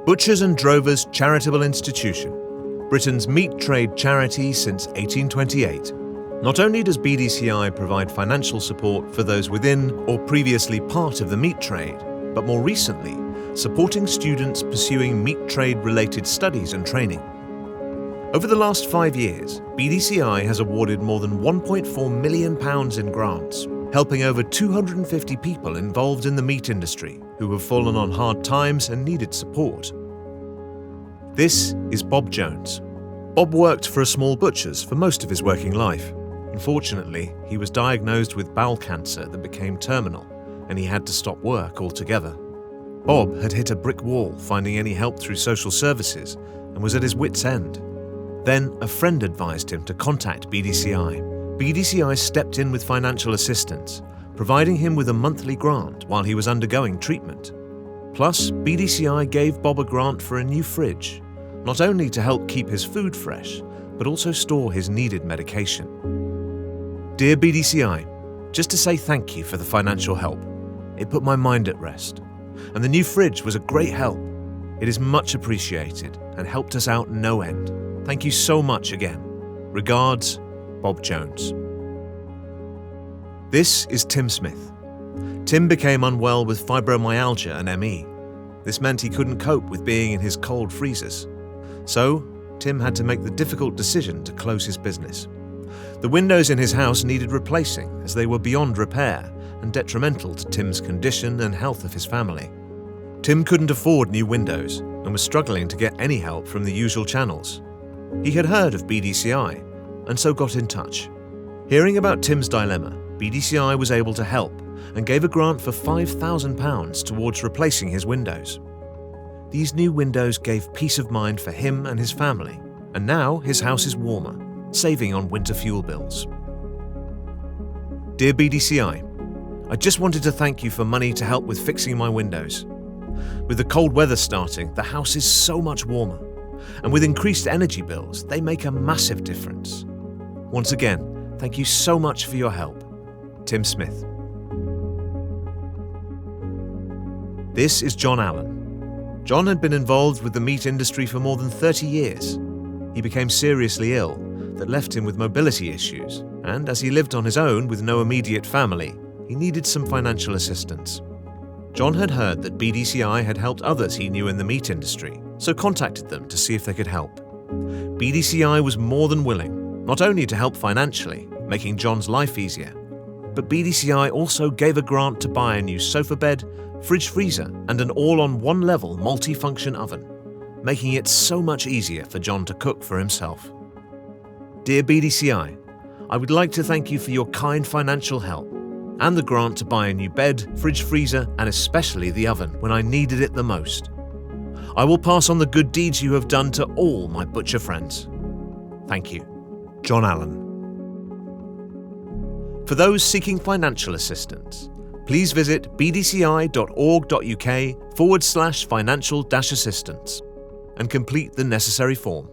Butchers and Drovers Charitable Institution, Britain's meat trade charity since 1828. Not only does BDCI provide financial support for those within or previously part of the meat trade, but more recently, supporting students pursuing meat trade-related studies and training. Over the last 5 years, BDCI has awarded more than £1.4 million in grants, helping over 250 people involved in the meat industry who have fallen on hard times and needed support. This is Bob Jones. Bob worked for a small butcher's for most of his working life. Unfortunately, he was diagnosed with bowel cancer that became terminal, and he had to stop work altogether. Bob had hit a brick wall finding any help through social services and was at his wit's end. Then a friend advised him to contact BDCI. BDCI stepped in with financial assistance, providing him with a monthly grant while he was undergoing treatment. Plus, BDCI gave Bob a grant for a new fridge, not only to help keep his food fresh, but also store his needed medication. Dear BDCI, just to say thank you for the financial help. It put my mind at rest. And the new fridge was a great help. It is much appreciated and helped us out no end. Thank you so much again. Regards, Bob Jones. This is Tim Smith. Tim became unwell with fibromyalgia and ME. This meant he couldn't cope with being in his cold freezers. So, Tim had to make the difficult decision to close his business. The windows in his house needed replacing as they were beyond repair and detrimental to Tim's condition and health of his family. Tim couldn't afford new windows and was struggling to get any help from the usual channels. He had heard of BDCI and so got in touch. Hearing about Tim's dilemma, BDCI was able to help and gave a grant for £5,000 towards replacing his windows. These new windows gave peace of mind for him and his family, and now his house is warmer, saving on winter fuel bills. Dear BDCI, I just wanted to thank you for money to help with fixing my windows. With the cold weather starting, the house is so much warmer, and with increased energy bills, they make a massive difference. Once again, thank you so much for your help. Tim Smith. This is John Allen. John had been involved with the meat industry for more than 30 years. He became seriously ill that left him with mobility issues, and as he lived on his own with no immediate family, he needed some financial assistance. John had heard that BDCI had helped others he knew in the meat industry, so contacted them to see if they could help. BDCI was more than willing, not only to help financially, making John's life easier, but BDCI also gave a grant to buy a new sofa bed, fridge freezer, and an all-on-one-level multi-function oven, making it so much easier for John to cook for himself. Dear BDCI, I would like to thank you for your kind financial help, and the grant to buy a new bed, fridge freezer, and especially the oven when I needed it the most. I will pass on the good deeds you have done to all my butcher friends. Thank you. John Allen. For those seeking financial assistance, please visit bdci.org.uk/financial-assistance and complete the necessary form.